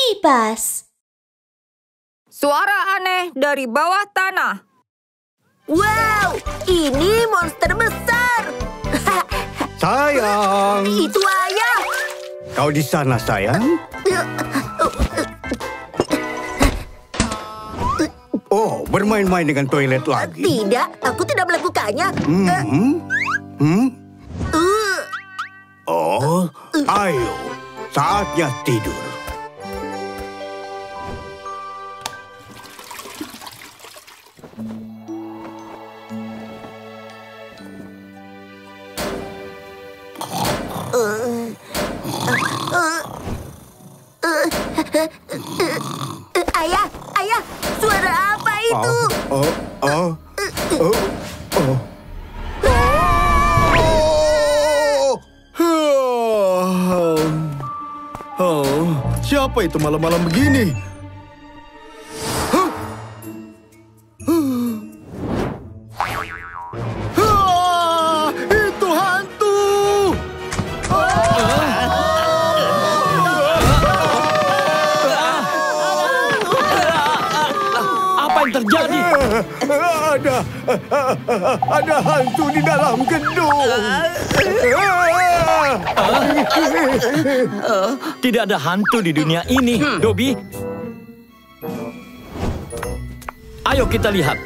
kipas. Suara aneh dari bawah tanah. Wow, ini monster besar. Sayang, Itu ayah. kau di sana, sayang? Oh, bermain-main dengan toilet lagi. Tidak, aku tidak melakukannya. Oh, ayo, saatnya tidur. Ayah, ayah, suara apa itu? Siapa itu malam-malam begini? Itu hantu! Apa yang terjadi? Ada hantu di dalam gedung. Tidak ada hantu di dunia ini, Dobby. Ayo kita lihat.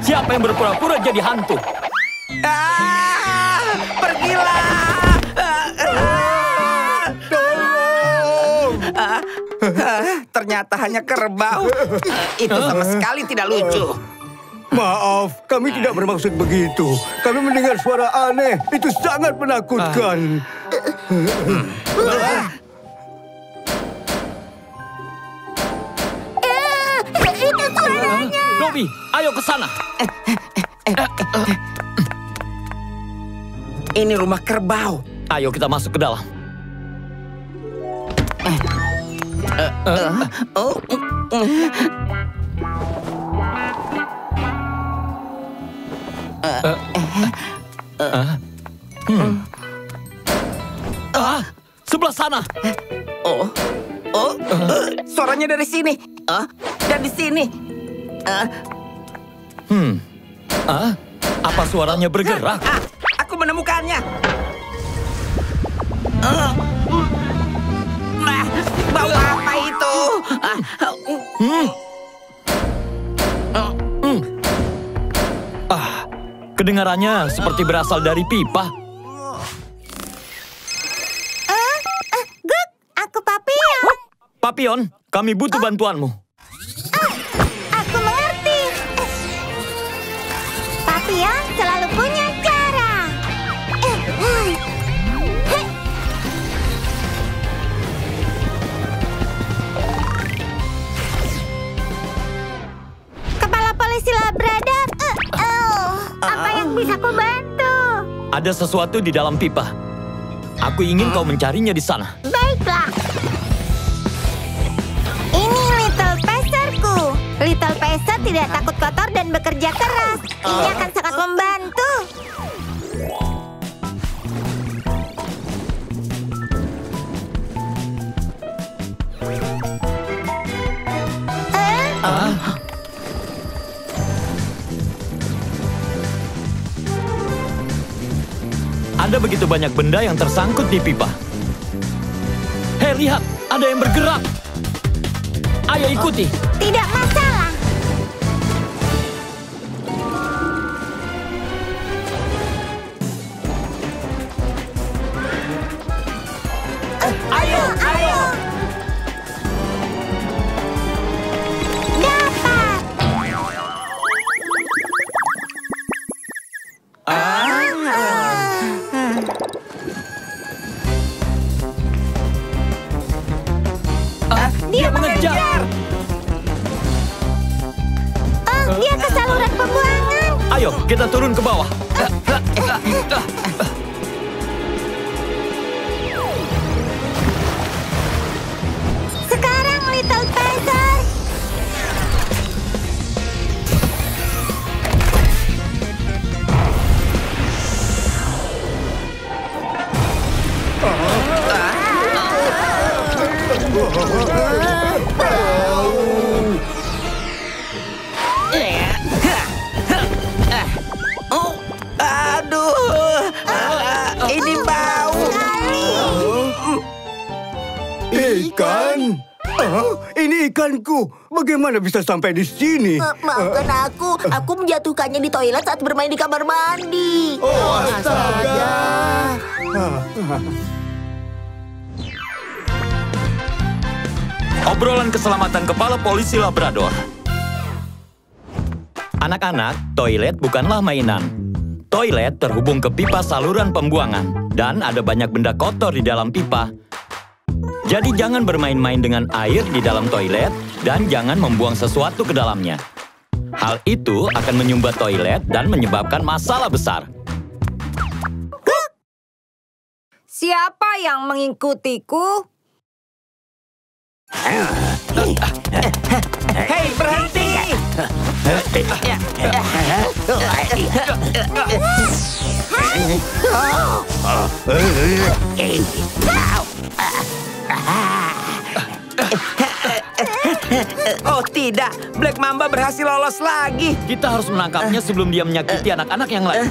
Siapa yang berpura-pura jadi hantu? Pergilah! Ternyata hanya kerbau. Itu sama sekali tidak lucu. Maaf, kami tidak bermaksud begitu. Kami mendengar suara aneh. Itu sangat menakutkan. Itu suaranya. Dobby, ayo ke sana. Ini rumah kerbau. Ayo kita masuk ke dalam. Sebelah sana. Suaranya dari sini. Dan di sini. Apa suaranya bergerak? Aku menemukannya. Bau apa itu? Kedengarannya seperti berasal dari pipa. Guk, aku Papion. Papion, kami butuh bantuanmu. Aku mengerti. Papion selalu punya cara. Kepala polisi Labrador. Apa yang bisa ku bantu? Ada sesuatu di dalam pipa. Aku ingin kau mencarinya di sana. Baiklah. Ini Little Peserku. Little Peser tidak takut kotor dan bekerja keras. Ini akan sangat membantu. Ada begitu banyak benda yang tersangkut di pipa. Hei, lihat! Ada yang bergerak! Ayo ikuti! Tidak masalah. Ayo, ayo. Dapat. Dia mengejar. Dia ke saluran pembuangan. Ayo, kita turun ke bawah. Sekarang Little Peser. Aduh, ini bau. Ikan? Ini ikanku. Bagaimana bisa sampai di sini? Maafkan aku menjatuhkannya di toilet saat bermain di kamar mandi. Oh, astaga. Obrolan keselamatan kepala polisi Labrador. Anak-anak, toilet bukanlah mainan. Toilet terhubung ke pipa saluran pembuangan, dan ada banyak benda kotor di dalam pipa. Jadi jangan bermain-main dengan air di dalam toilet, dan jangan membuang sesuatu ke dalamnya. Hal itu akan menyumbat toilet dan menyebabkan masalah besar. Siapa yang mengikutiku? Hei, berhenti! Oh tidak, Black Mamba berhasil lolos lagi. Kita harus menangkapnya sebelum dia menyakiti anak-anak yang lain.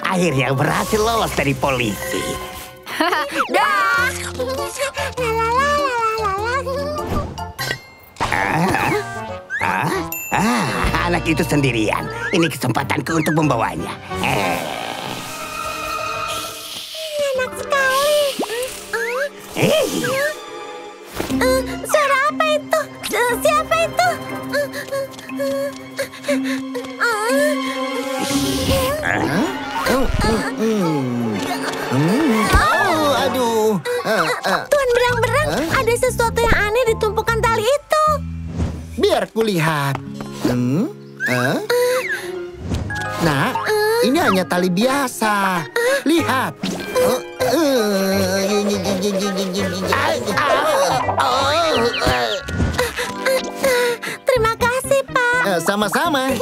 Akhirnya berhasil lolos dari polisi. Dah. Anak itu sendirian. Ini kesempatanku untuk membawanya. Enak sekali. Suara apa itu? Siapa itu? Aduh. Tuan Berang-Berang, ada sesuatu yang aneh di tumpukan tali itu. Biar kulihat. Nah, ini hanya tali biasa. Lihat. Terima kasih, Pak. Sama-sama.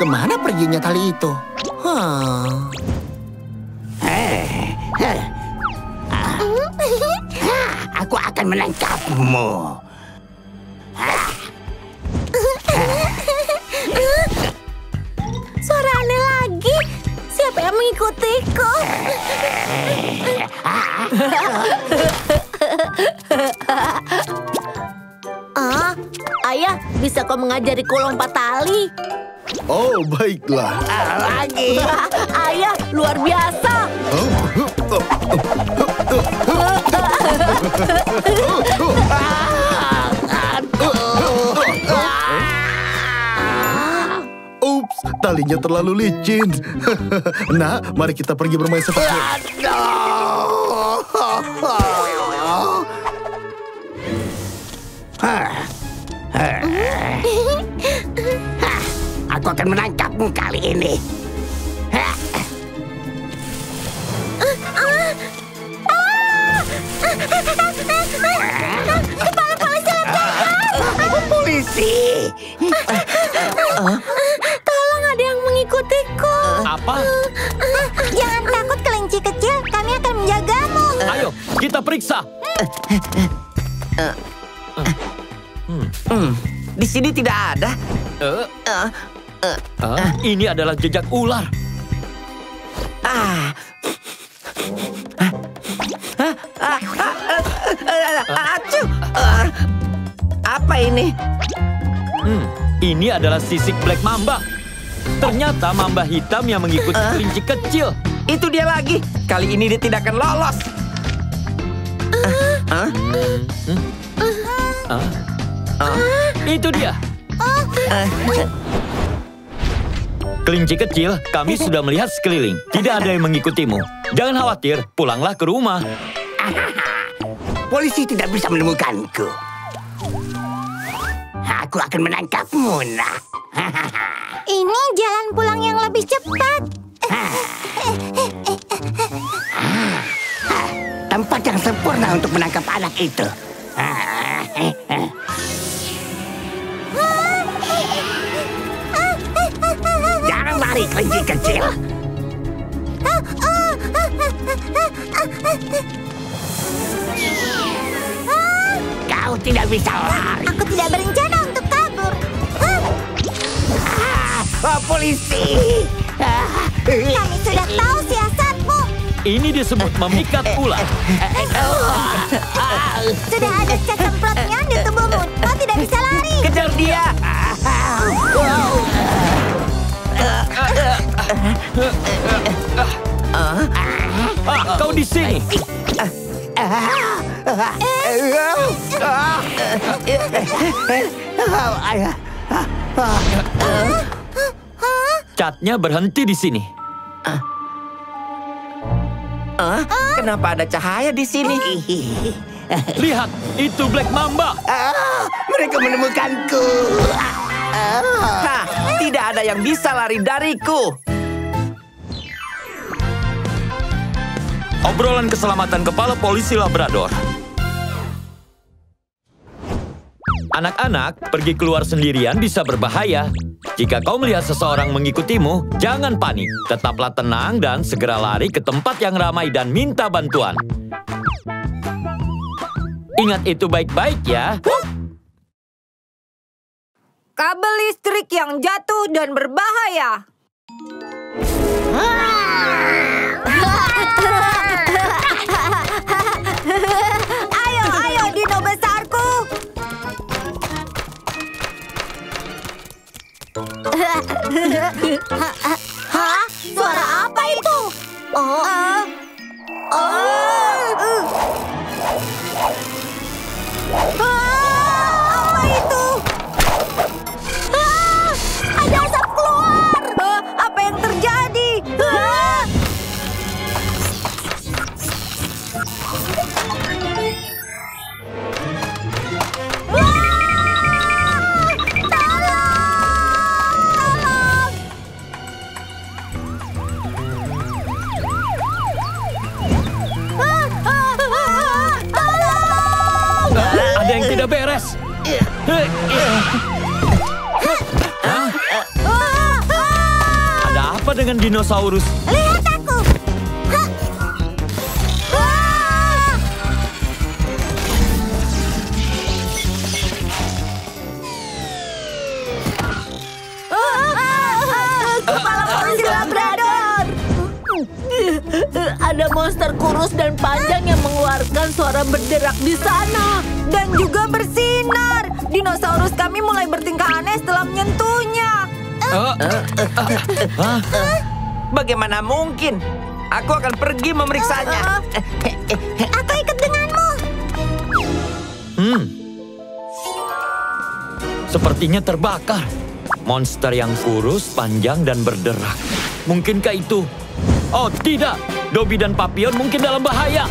Kemana perginya tali itu? Aku akan menangkapmu. Suara aneh lagi. Siapa yang mengikutiku? Ayah, bisa kau mengajariku lompat tali? Oh, baiklah. Lagi. Ayah, luar biasa. Ups, talinya terlalu licin. Nah, mari kita pergi bermain sepak bola. Aku akan menangkapmu kali ini. Kepala polisi Labrador. Polisi. Tolong, ada yang mengikutiku. Apa? Jangan takut, kelinci kecil. Kami akan menjagamu. Ayo, kita periksa. Di sini tidak ada. Ini adalah jejak ular. Acuh. Apa ini? Ini adalah sisik Black Mamba. Ternyata mamba hitam yang mengikuti kelinci kecil. Itu dia lagi. Kali ini dia tidak akan lolos. Itu dia. Kelinci kecil, kami sudah melihat sekeliling. Tidak ada yang mengikutimu. Jangan khawatir, pulanglah ke rumah. Polisi tidak bisa menemukanku. Aku akan menangkapmu, nak. Ini jalan pulang yang lebih cepat. Tempat yang sempurna untuk menangkap anak itu. Jangan lari, kelinci kecil. Kau tidak bisa lari. Aku tidak berencana untuk kabur. Polisi. Kami sudah tahu siasatmu. Ini disebut memikat ular. Sudah ada cat semprotnya di tubuhmu. Kau tidak bisa lari. Kejar dia. Kau di sini. Catnya berhenti di sini. Kenapa ada cahaya di sini? Lihat, itu Black Mamba. Mereka menemukanku. Tidak ada yang bisa lari dariku. Obrolan keselamatan kepala polisi Labrador. Anak-anak, pergi keluar sendirian bisa berbahaya. Jika kau melihat seseorang mengikutimu, jangan panik. Tetaplah tenang dan segera lari ke tempat yang ramai dan minta bantuan. Ingat itu baik-baik ya. Kabel listrik yang jatuh dan berbahaya. Ayo, dino besarku. Hah? Suara apa itu? Apa itu? Ada asap keluar. Apa yang terjadi? Ada yang tidak beres. Ada apa dengan dinosaurus? Lihat aku. Kepala polisi Labrador. Ada monster kurus dan panjang yang mengeluarkan suara berderak di sana. Dan juga bersinar. Dinosaurus kami mulai bertingkah aneh setelah menyentuhnya. Bagaimana mungkin? Aku akan pergi memeriksanya. Aku ikut denganmu. Sepertinya terbakar. Monster yang kurus, panjang, dan berderak. Mungkinkah itu? Oh, tidak. Dobby dan Papillon mungkin dalam bahaya.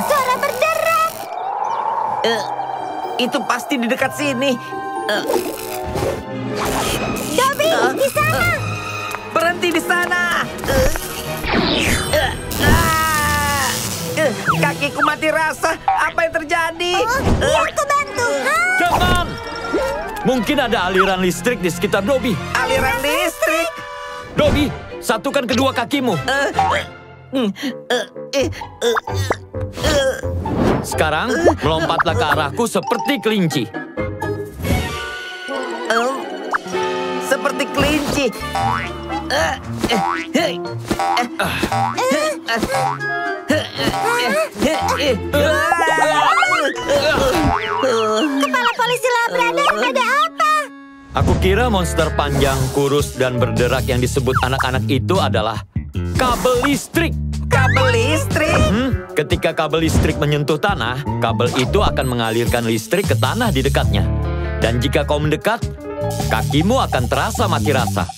Suara berderak. Itu pasti di dekat sini. Dobby, di sana. Berhenti di sana. Kakiku mati rasa. Apa yang terjadi? Biar aku bantu. Jangan! Mungkin ada aliran listrik di sekitar Dobby. Aliran listrik. Dobby, satukan kedua kakimu. Sekarang, melompatlah ke arahku seperti kelinci. Seperti kelinci. Kepala polisi Labrador, ada apa? Aku kira monster panjang, kurus, dan berderak yang disebut anak-anak itu adalah kabel listrik. Kabel listrik. Ketika kabel listrik menyentuh tanah, kabel itu akan mengalirkan listrik ke tanah di dekatnya. Dan jika kau mendekat, kakimu akan terasa mati rasa.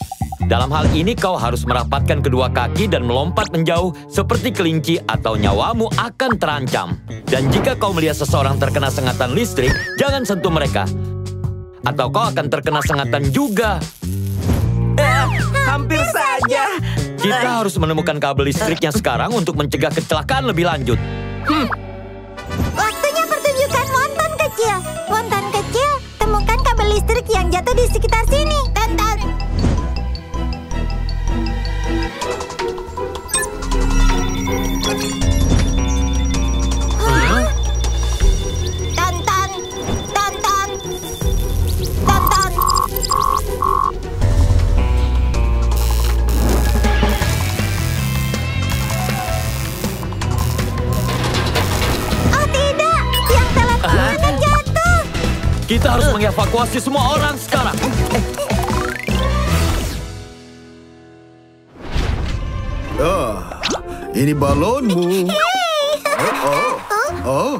Dalam hal ini kau harus merapatkan kedua kaki dan melompat menjauh seperti kelinci atau nyawamu akan terancam. Dan jika kau melihat seseorang terkena sengatan listrik, jangan sentuh mereka. Atau kau akan terkena sengatan juga. Hampir saja. Kita harus menemukan kabel listriknya sekarang untuk mencegah kecelakaan lebih lanjut. Waktunya pertunjukan wonton kecil. Wonton kecil, temukan kabel listrik yang jatuh di sekitar sini. Tonton. Tonton. Tonton. Tonton. Oh tidak, yang telepon akan jatuh. Kita harus mengevakuasi semua orang sekarang. Ini balonmu. Oh.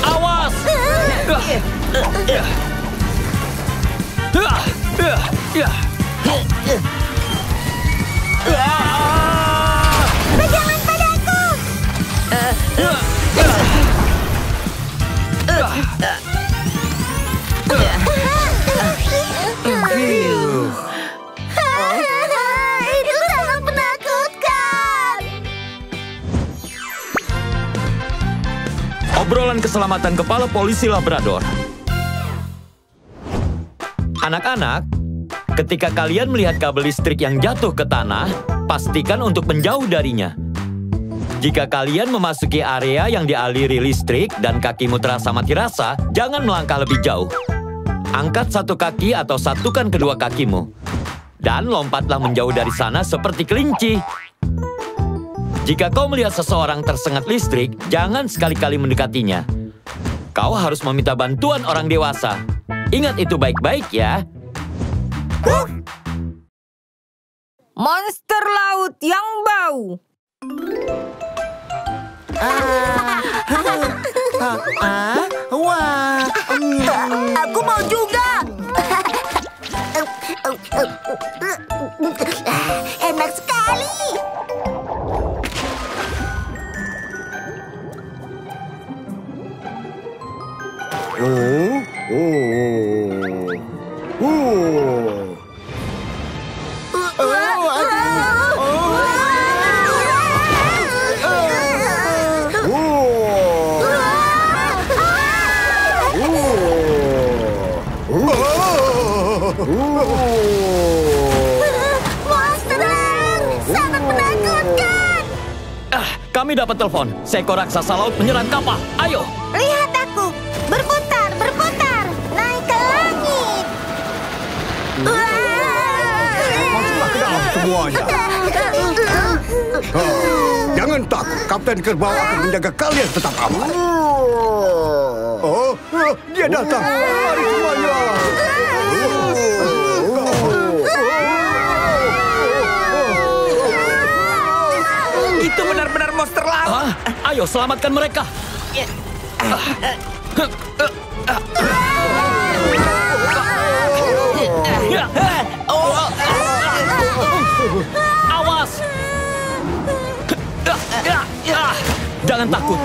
Awas! Pegangan padaku. Itu sangat menakutkan. Obrolan keselamatan kepala polisi Labrador. Anak-anak, ketika kalian melihat kabel listrik yang jatuh ke tanah, pastikan untuk menjauh darinya. Jika kalian memasuki area yang dialiri listrik dan kakimu terasa mati rasa, jangan melangkah lebih jauh. Angkat satu kaki atau satukan kedua kakimu. Dan lompatlah menjauh dari sana seperti kelinci. Jika kau melihat seseorang tersengat listrik, jangan sekali-kali mendekatinya. Kau harus meminta bantuan orang dewasa. Ingat itu baik-baik ya. Monster laut yang bau. Wah, aku mau juga. Enak sekali. Monster, sangat menakutkan. Kami dapat telepon. Seekor raksasa laut menyerang kapal. Ayo. Lihat aku. Berputar, berputar. Naik ke langit. Masuklah ke dalam semuanya. Jangan takut, Kapten Kerbau akan menjaga kalian tetap aman. Dia datang. Mari semuanya. Itu benar-benar monster laut. Ayo selamatkan mereka. Awas. Jangan takut.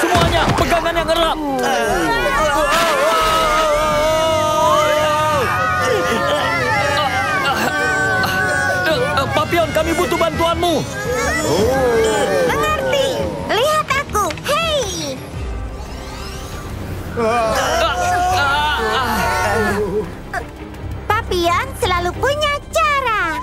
Semuanya pegangan yang erat. Papion, kami butuh bantuanmu. Mengerti. Lihat aku. Hei. Papion selalu punya cara.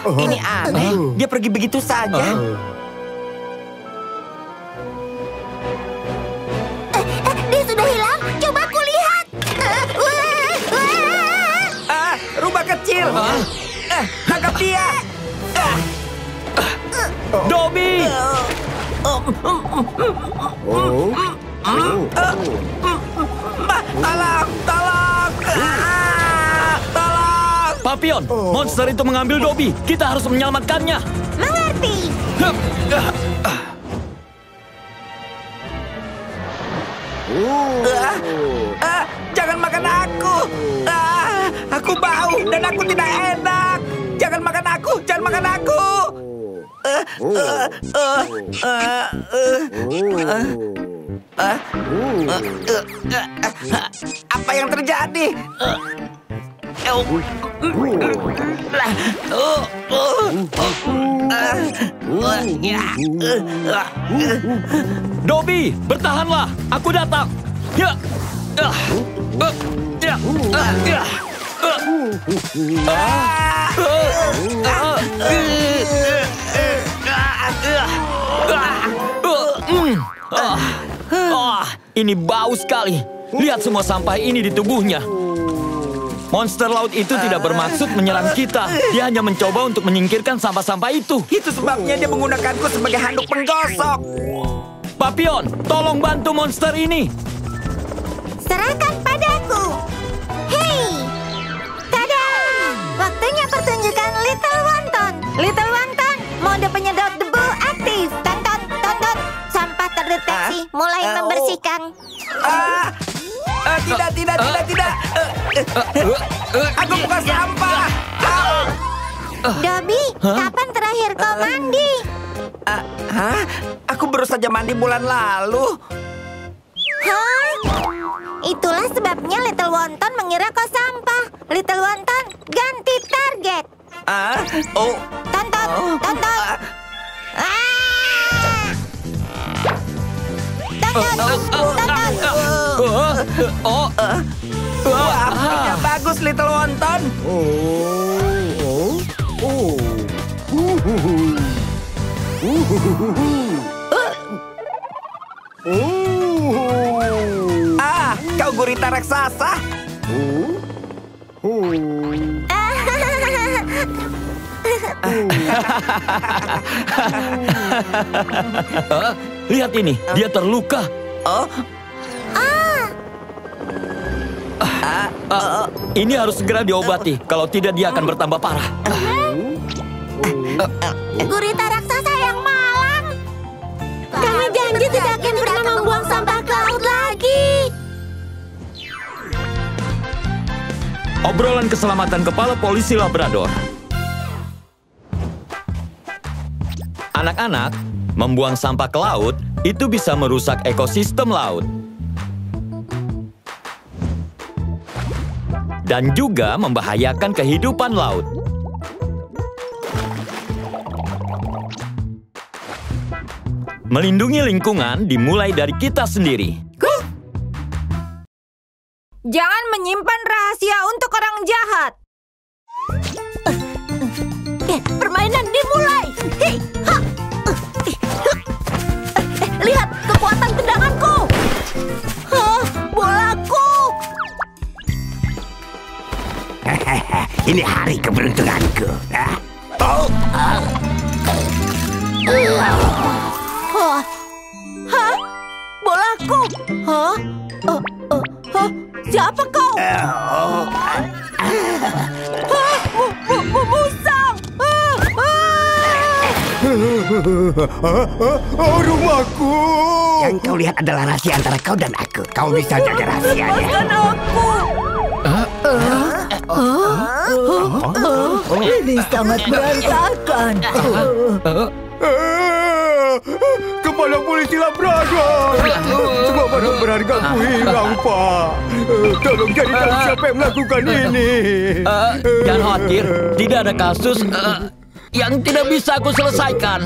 Ini aneh, dia pergi begitu saja. Dia sudah hilang. Coba aku lihat. Rubah kecil. Tangkap dia. Dobby! Tolong, tolong. Tolong. Papion, monster itu mengambil Dobby. Kita harus menyelamatkannya. Mengerti. Jangan makan aku. Aku bau dan aku tidak enak. Jangan makan aku, jangan makan aku. Apa yang terjadi? Dobby, bertahanlah. Aku datang. Ya. Ini bau sekali. Lihat semua sampah ini di tubuhnya. Monster laut itu tidak bermaksud menyerang kita. Dia hanya mencoba untuk menyingkirkan sampah-sampah itu. Itu sebabnya dia menggunakanku sebagai handuk penggosok. Papion, tolong bantu monster ini. Serahkan padaku. Hei. Tada! Waktunya pertunjukan Little Wonton. Little Wonton, mode penyedot debu aktif. Tonton, tonton. Sampah terdeteksi. Mulai membersihkan. Tidak. Aku bukan sampah. Dobby, kapan terakhir kau mandi? Aku baru saja mandi bulan lalu. Hah? Itulah sebabnya Little Wonton mengira kau sampah. Little Wonton, ganti target. Tonton, tonton. Wah, bagus Little Wonton. Kau gurita raksasa. Lihat ini, dia terluka. Ini harus segera diobati. Kalau tidak, dia akan bertambah parah. Gurita raksasa yang malang. Kami janji tidak akan pernah membuang sampah ke laut lagi. Obrolan keselamatan kepala polisi Labrador. Anak-anak, membuang sampah ke laut itu bisa merusak ekosistem laut. Dan juga membahayakan kehidupan laut. Melindungi lingkungan dimulai dari kita sendiri. Jangan menyimpan rahasia untuk orang jahat. Permainan dimulai. Lihat kekuatan tendanganku. Bolaku. Ini hari keberuntunganku. Bolaku. Siapa kau? Musang. Rumahku. Yang kau lihat adalah rahasia antara kau dan aku. Kau bisa jaga rahasianya. Lepaskan aku. Ini sangat berantakan. Kepala polisi Labrador. Semua barang berhargaku hilang, Pak. Tolong cari tahu siapa yang melakukan ini. Jangan khawatir, tidak ada kasus yang tidak bisa aku selesaikan.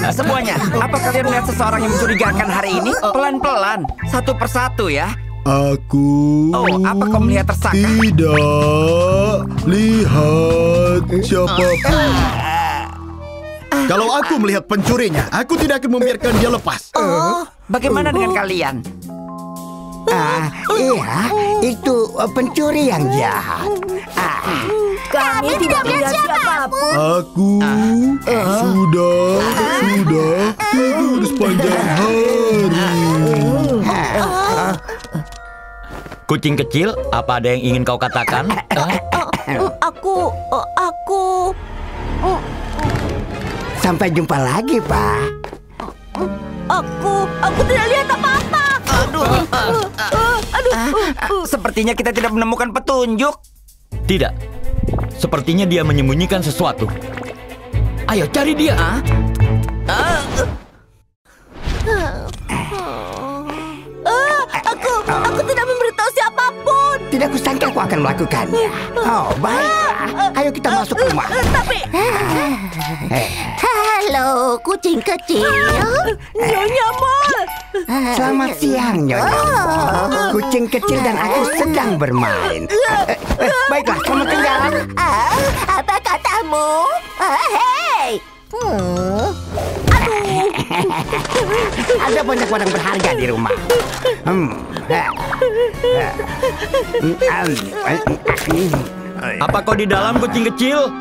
Semuanya, apa kalian melihat seseorang yang mencurigakan hari ini? Pelan-pelan, satu persatu ya. Aku apa kau melihat tersangka? tidak lihat siapapun. Kalau aku melihat pencurinya, aku tidak akan membiarkan dia lepas. Bagaimana dengan kalian? Iya, itu pencuri yang jahat. Kami tidak melihat siapapun. Aku sudah tidur sepanjang hari. Kucing kecil, apa ada yang ingin kau katakan? Aku Sampai jumpa lagi, Pak. Aku tidak lihat apa-apa. Sepertinya kita tidak menemukan petunjuk. Tidak. Sepertinya dia menyembunyikan sesuatu. Ayo cari dia. Aku tidak memberitahu siapapun. Tidak kusangka aku akan melakukannya. Oh, baiklah. Ayo kita masuk rumah. Halo, kucing kecil. Nyonya Mol. Selamat siang, Nyonya. Kucing kecil dan aku sedang bermain. Baiklah, selamat tinggal. Apa katamu? Hei! Ada banyak barang berharga di rumah. Apa kau di dalam, kucing kecil?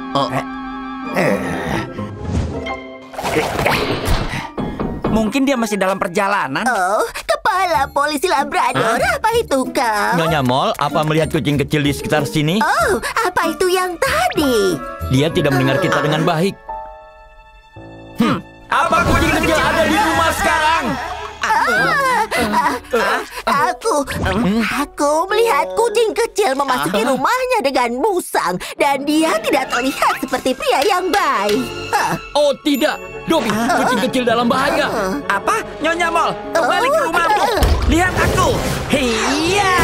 Mungkin dia masih dalam perjalanan. Oh, kepala polisi Labrador, apa itu kau? Nyonya Mol, apa melihat kucing kecil di sekitar sini? Oh, apa itu yang tadi? Dia tidak mendengar kita dengan baik. Apa kucing kecil ada di rumah sekarang? Aku melihat kucing kecil memasuki rumahnya dengan musang dan dia tidak terlihat seperti pria yang baik. Oh tidak, Dobby, kucing kecil dalam bahaya. Apa? Nyonya Mol, kembali ke rumahmu. Lihat aku. Hiya!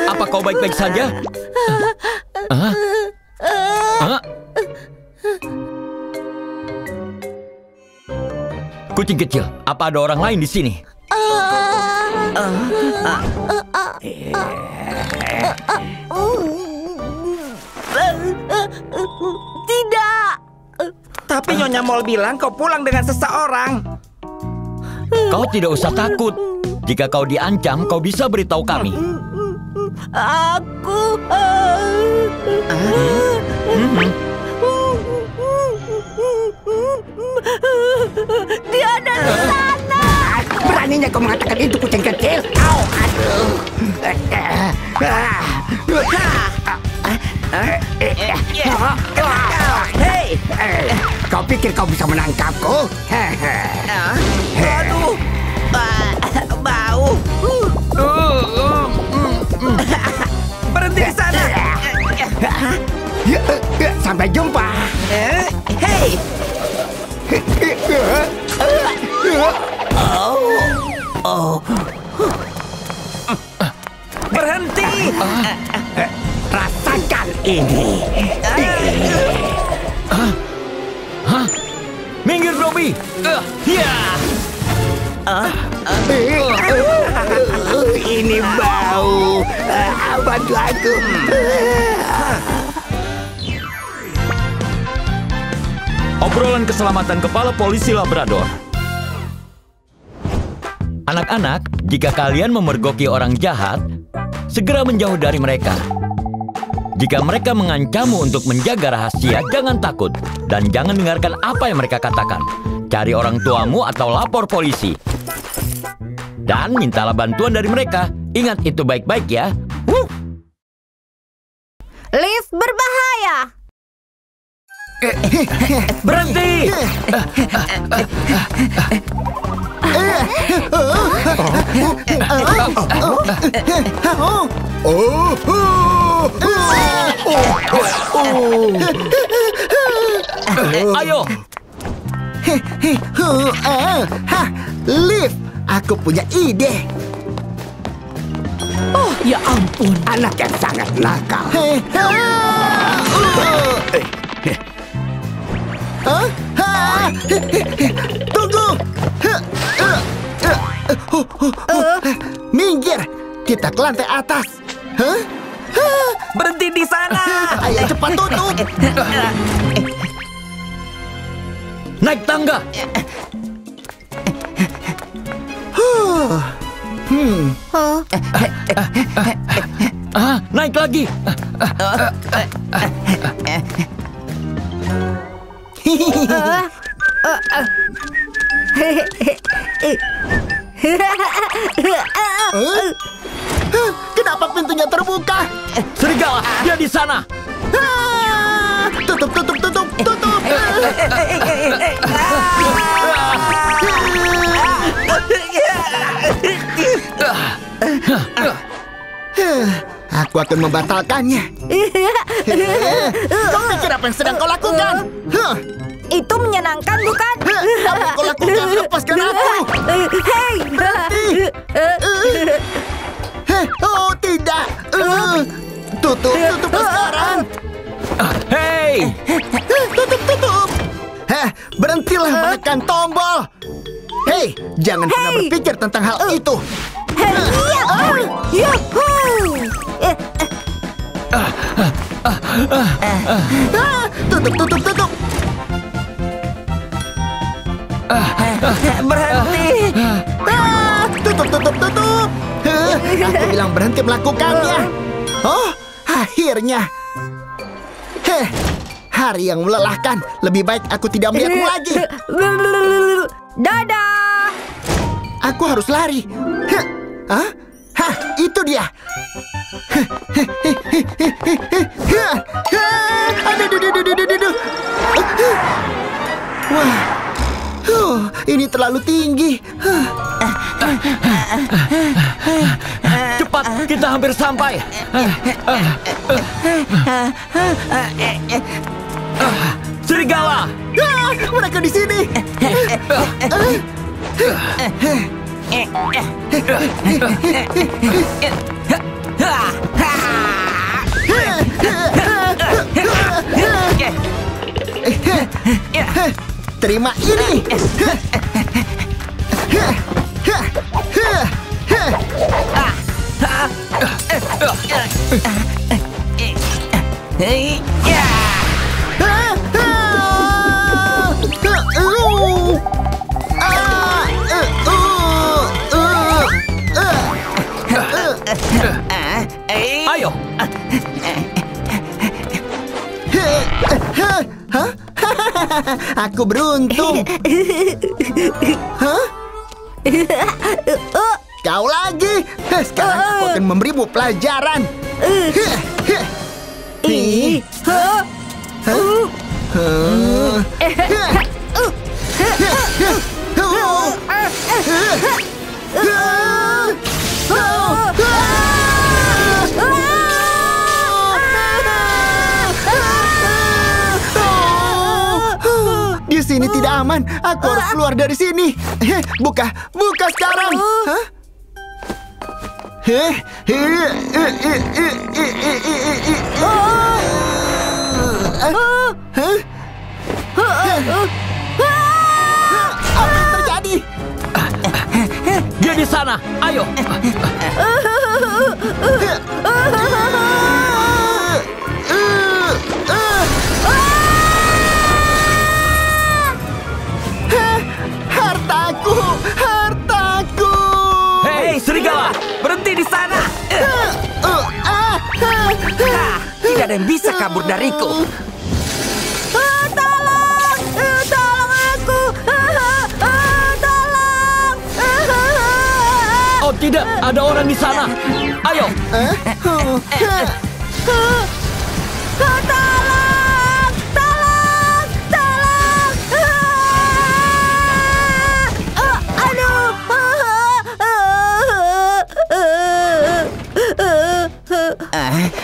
Apa kau baik-baik saja? Kucing kecil, apa ada orang lain di sini? Tidak. Tapi Nyonya Mol bilang kau pulang dengan seseorang. Kau tidak usah takut. Jika kau diancam, kau bisa beritahu kami. Aku dia ada di sana. Beraninya kau mengatakan itu, kucing kecil? Aduh. Hei! Kau pikir kau bisa menangkapku? Aduh! Bau! Berhenti di sana! Sampai jumpa. Hei! Berhenti! Rasakan ini. Minggir, Dobby! Ini bau. Bantu aku. Obrolan keselamatan kepala polisi Labrador. Anak-anak, jika kalian memergoki orang jahat, segera menjauh dari mereka. Jika mereka mengancammu untuk menjaga rahasia, jangan takut. Dan jangan dengarkan apa yang mereka katakan. Cari orang tuamu atau lapor polisi. Dan mintalah bantuan dari mereka. Ingat itu baik-baik ya. Lift berbahaya. Berhenti! Ayo! Lift, aku punya ide. Oh, ya ampun. Anak yang sangat nakal. Tunggu! Minggir, kita ke lantai atas. Berhenti di sana. Ayo cepat tutup. Naik tangga. Naik lagi. Kenapa pintunya terbuka? Serigala, dia di sana. Tutup. Aku akan membatalkannya. Kau pikir apa yang sedang kau lakukan? Itu menyenangkan, bukan? Apa yang kau lakukan? Lepaskan aku. Hei, Berhenti. Oh, tidak. Tutup sekarang. Hei, Tutup. Berhentilah menekan tombol. Hei, jangan pernah berpikir tentang hal itu. Tutup. Berhenti. Tutup. Aku bilang berhenti melakukannya. Oh, akhirnya. Hari yang melelahkan. Lebih baik aku tidak melihatmu lagi. Dadah. Aku harus lari. Itu dia. Aduh. Wah, ini terlalu tinggi. cepat, kita hampir sampai. Serigala! Mereka di sini. Terima ini. Ayo. Aku beruntung. Kau lagi. Sekarang aku akan memberimu pelajaran. Di sini tidak aman. Aku harus keluar dari sini. Buka sekarang. Apa yang terjadi? Dia di sana. Ayo. Hartaku. Hei, serigala, Berhenti di sana. Tidak ada yang bisa kabur dariku. Tolong aku. Tolong. Oh tidak, ada orang di sana. Ayo.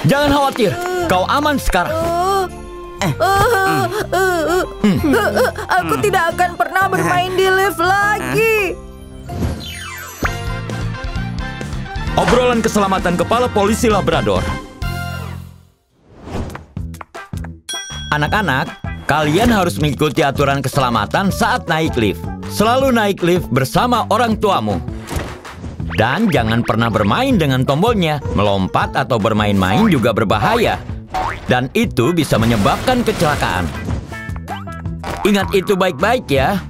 Jangan khawatir, kau aman sekarang. Aku tidak akan pernah bermain di lift lagi. Obrolan keselamatan kepala polisi Labrador. Anak-anak, kalian harus mengikuti aturan keselamatan saat naik lift. Selalu naik lift bersama orang tuamu. Dan jangan pernah bermain dengan tombolnya. Melompat atau bermain-main juga berbahaya. Dan itu bisa menyebabkan kecelakaan. Ingat itu baik-baik ya.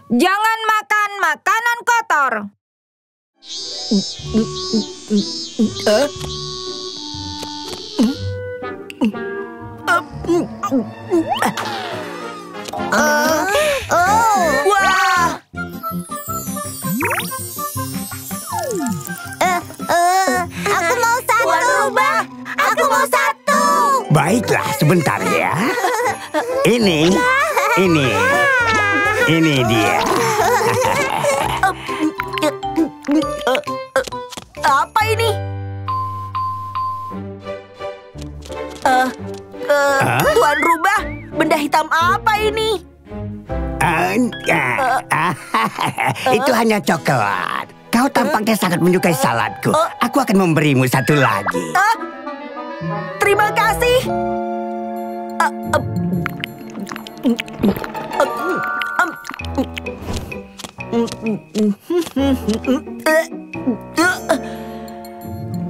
Jangan makan makanan kotor. Wah! Aku mau satu. Tuan Rubah, Aku mau satu. Baiklah, sebentar ya. Ini dia. Apa ini? Tuan Rubah, benda hitam apa ini? Itu hanya coklat. Kau tampaknya sangat menyukai saladku. Aku akan memberimu satu lagi. Terima kasih.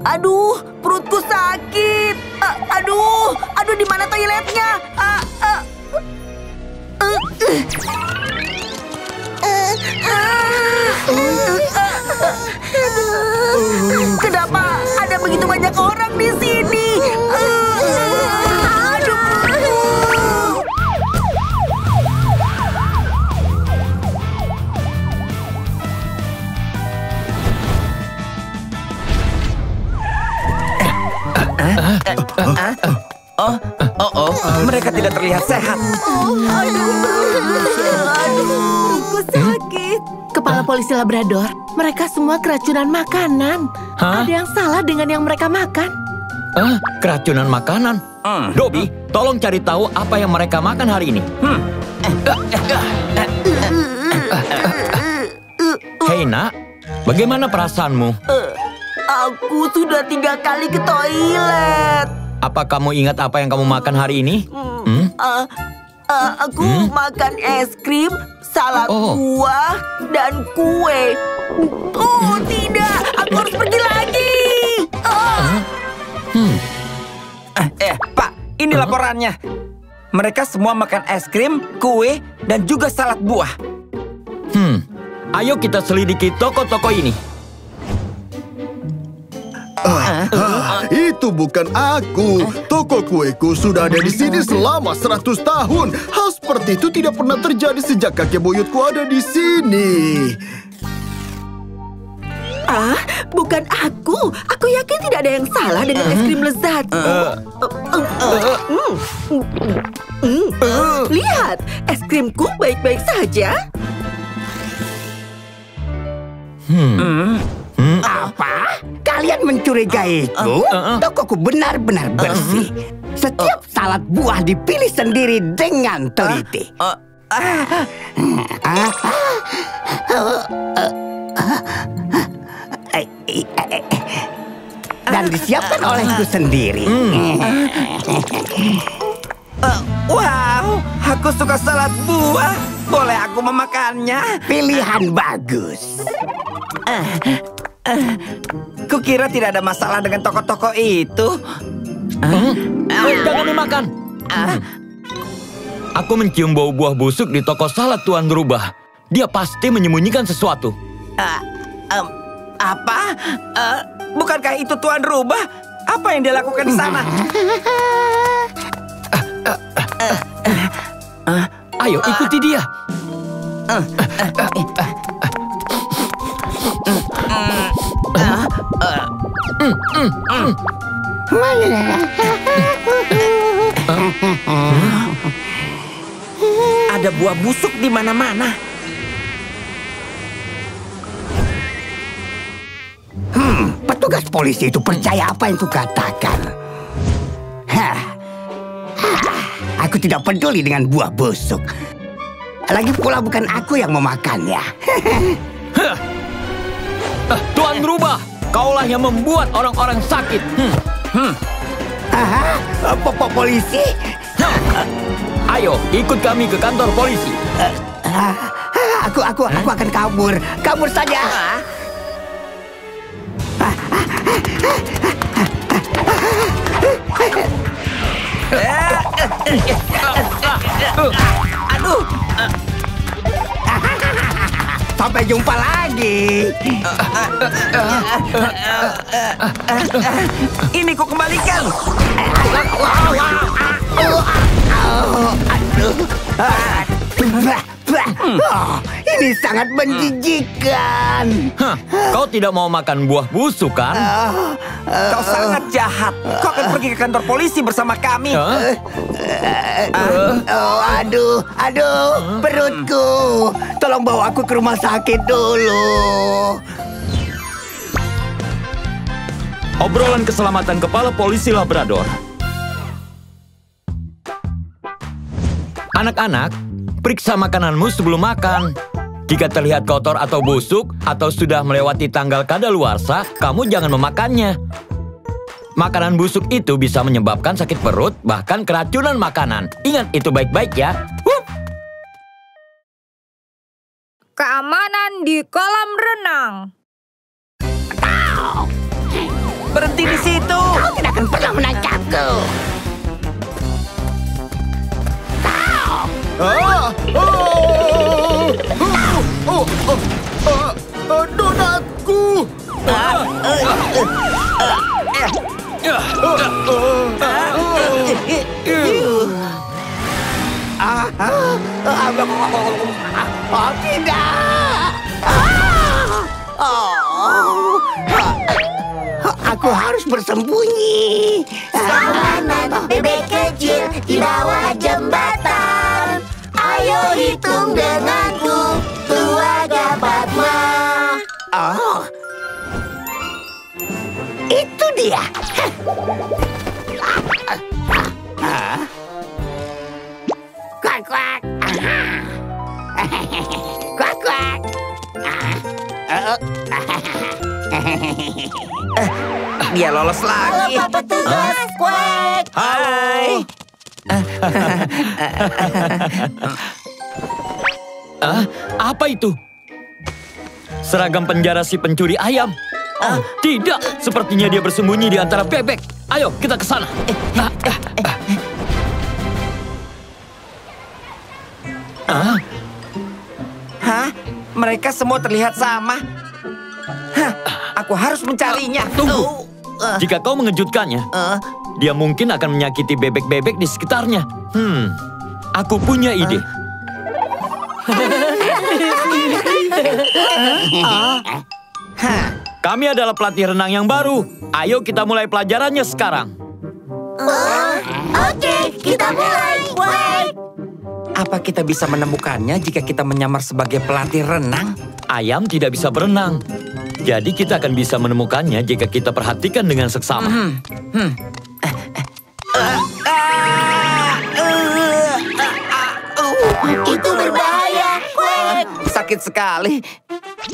Aduh, perutku sakit. Aduh, di mana toiletnya? Kenapa ada begitu banyak orang di sini? Mereka tidak terlihat sehat. Perutku sakit. Kepala polisi Labrador, mereka semua keracunan makanan. Hah? Ada yang salah dengan yang mereka makan. Keracunan makanan? Dobby, tolong cari tahu apa yang mereka makan hari ini. Hei nak, bagaimana perasaanmu? Aku sudah 3 kali ke toilet. Apa kamu ingat apa yang kamu makan hari ini? Aku makan es krim, salad buah, dan kue. Oh, tidak. Aku harus pergi lagi. Pak, ini laporannya. Mereka semua makan es krim, kue, dan juga salad buah. Ayo kita selidiki toko-toko ini. Itu bukan aku. Toko kueku sudah ada di sini selama 100 tahun. Hal seperti itu tidak pernah terjadi sejak kakek buyutku ada di sini. Bukan aku. Aku yakin tidak ada yang salah dengan es krim lezat. Lihat, es krimku baik-baik saja. Apa? Kalian mencurigaiku? Tokoku benar-benar bersih. Setiap salad buah dipilih sendiri dengan teliti. Dan disiapkan olehku sendiri. Wow, aku suka salad buah. Boleh aku memakannya? Pilihan bagus. Kukira tidak ada masalah dengan toko-toko itu. Jangan dimakan. Aku mencium bau buah busuk di toko salad Tuan Rubah. Dia pasti menyembunyikan sesuatu. Apa? Bukankah itu Tuan Rubah? Apa yang dia lakukan di sana? Ayo ikuti dia. Ada buah busuk di mana-mana. Petugas polisi itu percaya apa yang kukatakan. Aku tidak peduli dengan buah busuk. Lagi pula bukan aku yang memakannya. Tuan Rubah, kaulah yang membuat orang-orang sakit. Polisi? Ayo, ikut kami ke kantor polisi. Aku akan kabur. Kabur saja. Aduh. Sampai jumpa lagi. Ini ku kembalikan. Ini sangat menjijikan. Kau tidak mau makan buah busuk kan? Kau sangat jahat. Kau akan pergi ke kantor polisi bersama kami. Aduh, perutku. Tolong bawa aku ke rumah sakit dulu. Obrolan keselamatan kepala polisi Labrador. Anak-anak, periksa makananmu sebelum makan. Jika terlihat kotor atau busuk, atau sudah melewati tanggal kadaluarsa, kamu jangan memakannya. Makanan busuk itu bisa menyebabkan sakit perut, bahkan keracunan makanan. Ingat itu baik-baik ya. Keamanan di kolam renang. Berhenti di situ. Kau tidak akan pernah menangkapku. Donatku! Oh, tidak! Aku harus bersembunyi. Keamanan bebek kecil di bawah jembatan. Ayo hitung denganku, keluarga Padma. Oh, itu dia. Kuak kuak. Kuak kuak. Dia lolos lagi. Halo Pak Petugas, Kuek. Hai. Apa itu? Seragam penjara si pencuri ayam. Tidak, sepertinya dia bersembunyi di antara bebek. Ayo, kita ke sana. Hah? Mereka semua terlihat sama. Hah, aku harus mencarinya. Tunggu. Jika kau mengejutkannya, dia mungkin akan menyakiti bebek-bebek di sekitarnya. Aku punya ide. Kami adalah pelatih renang yang baru. Ayo kita mulai pelajarannya sekarang. Oke, kita mulai, Kuek. Apa kita bisa menemukannya jika kita menyamar sebagai pelatih renang? Ayam tidak bisa berenang. Jadi kita akan bisa menemukannya jika kita perhatikan dengan seksama. Itu berbahaya, Kuek. Sakit sekali.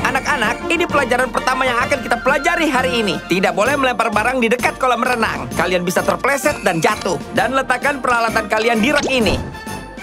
Anak-anak, ini pelajaran pertama yang akan kita pelajari hari ini. Tidak boleh melempar barang di dekat kolam renang. Kalian bisa terpleset dan jatuh. Dan letakkan peralatan kalian di rak ini.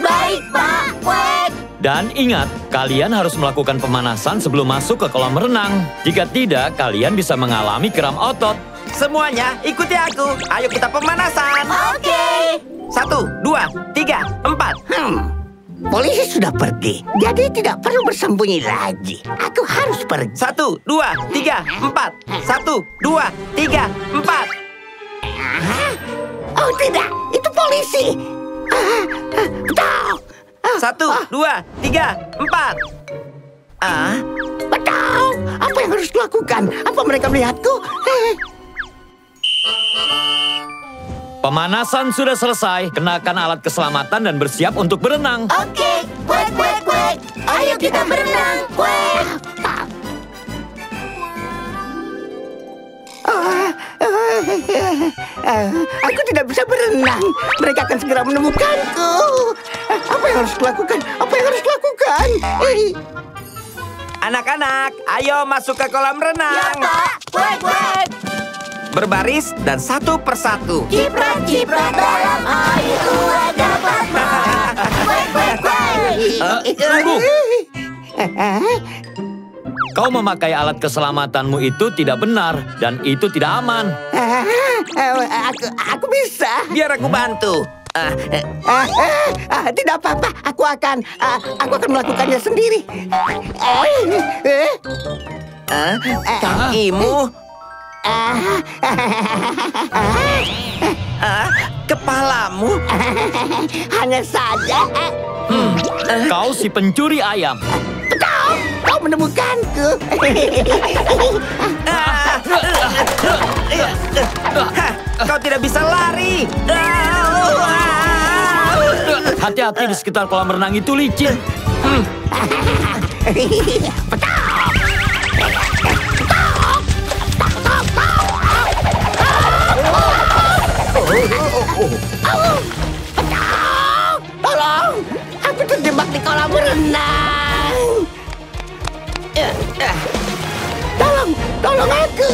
Baik, Pak, Kuek. Dan ingat, kalian harus melakukan pemanasan sebelum masuk ke kolam renang. Jika tidak, kalian bisa mengalami kram otot. Semuanya, ikuti aku. Ayo kita pemanasan. Oke. 1, 2, 3, 4. Polisi sudah pergi, jadi tidak perlu bersembunyi lagi. Aku harus pergi. 1, 2, 3, 4. 1, 2, 3, 4. Oh tidak, itu polisi. 1, 2, 3, 4. Betul. Apa yang harus dilakukan? Apa mereka melihatku? Pemanasan sudah selesai. Kenakan alat keselamatan dan bersiap untuk berenang. Oke, Kuek, Kuek, Kuek. Ayo kita berenang, Kuek. Aku tidak bisa berenang. Mereka akan segera menemukanku. Apa yang harus dilakukan? Apa yang harus dilakukan? Anak-anak, ayo masuk ke kolam renang. Ya, Pak. Kuek, Kuek. Berbaris dan satu persatu. Ciprat-ciprat dalam air keluarga Padma. Tunggu. Kau memakai alat keselamatanmu itu tidak benar dan itu tidak aman. Aku bisa. Biar aku bantu. Tidak apa-apa. Aku akan melakukannya sendiri. Kakimu. Kepalamu. Hanya saja. Kau si pencuri ayam. Kau menemukanku. Kau tidak bisa lari. Hati-hati di sekitar kolam renang itu licin. Tolong, aku terjebak di kolam renang. Tolong aku.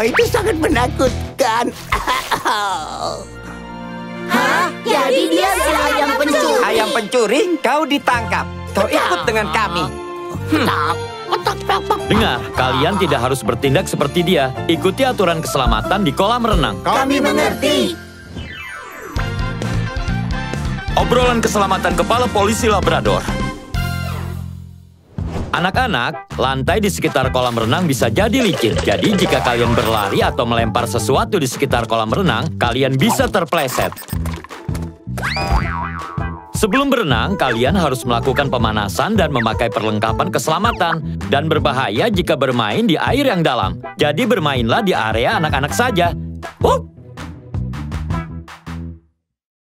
Itu sangat menakutkan. Hah? Jadi dia si ayam pencuri. Ayam pencuri, kau ditangkap. Kau ikut dengan kami. Dengar, kalian tidak harus bertindak seperti dia. Ikuti aturan keselamatan di kolam renang. Kami mengerti. Obrolan keselamatan kepala polisi Labrador. Anak-anak, lantai di sekitar kolam renang bisa jadi licin. Jadi jika kalian berlari atau melempar sesuatu di sekitar kolam renang, kalian bisa terpleset. Sebelum berenang, kalian harus melakukan pemanasan dan memakai perlengkapan keselamatan. Dan berbahaya jika bermain di air yang dalam. Jadi bermainlah di area anak-anak saja.